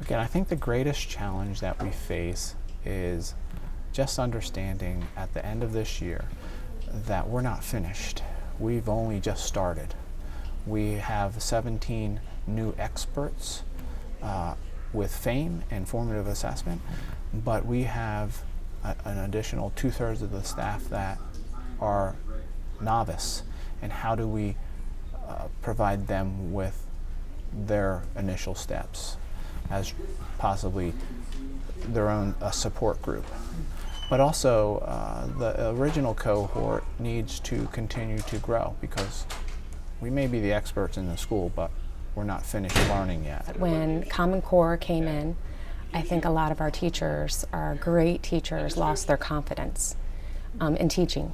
Again, I think the greatest challenge that we face is just understanding at the end of this year that we're not finished. We've only just started. We have 17 new experts with FAME and formative assessment, but we have an additional 2/3 of the staff that are novice. And how do we provide them with their initial steps as possibly their own support group? But also, the original cohort needs to continue to grow, because we may be the experts in the school, but we're not finished learning yet. When Common Core came in, I think a lot of our teachers, our great teachers, lost their confidence in teaching,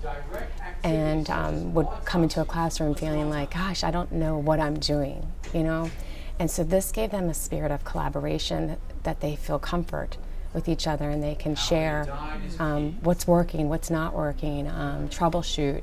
and would come into a classroom feeling like, gosh, I don't know what I'm doing, you know? And so this gave them a spirit of collaboration, that they feel comfort with each other and they can share what's working, what's not working, troubleshoot.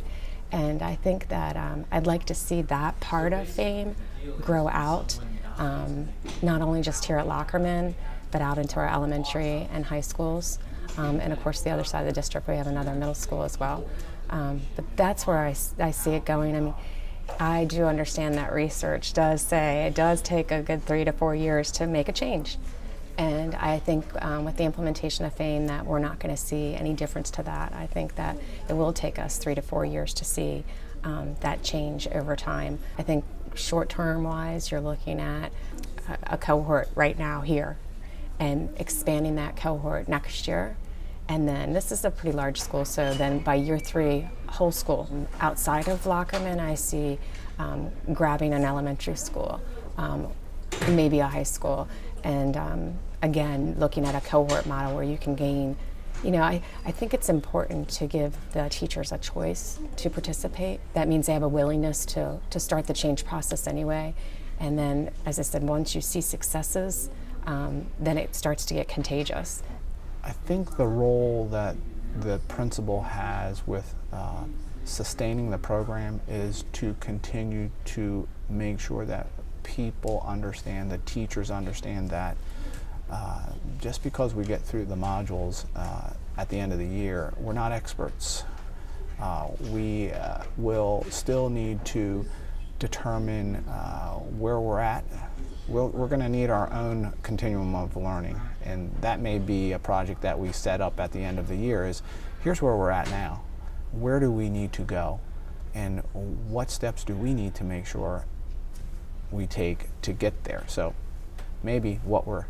And I think that I'd like to see that part of FAME grow out, not only just here at Lockerman, but out into our elementary and high schools. And of course, the other side of the district, we have another middle school as well. But that's where I see it going. I mean, I do understand that research does say it does take a good 3 to 4 years to make a change. And I think with the implementation of FAME that we're not going to see any difference to that. I think that it will take us 3 to 4 years to see that change over time. I think short-term wise, you're looking at a cohort right now here and expanding that cohort next year. And then this is a pretty large school, so then by year 3, whole school. Outside of Lockerman, I see grabbing an elementary school, maybe a high school, and again, looking at a cohort model where you can gain, you know, I think it's important to give the teachers a choice to participate. That means they have a willingness to start the change process anyway. And then, as I said, once you see successes, then it starts to get contagious. I think the role that the principal has with sustaining the program is to continue to make sure that people understand, the teachers understand that just because we get through the modules at the end of the year, we're not experts. We will still need to determine where we're at. We're going to need our own continuum of learning, and that may be a project that we set up at the end of the year is, here's where we're at now. Where do we need to go? And what steps do we need to make sure we take to get there? So maybe what we're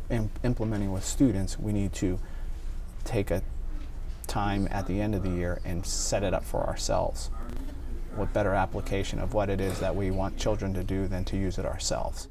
implementing with students, we need to take a time at the end of the year and set it up for ourselves. What better application of what it is that we want children to do than to use it ourselves?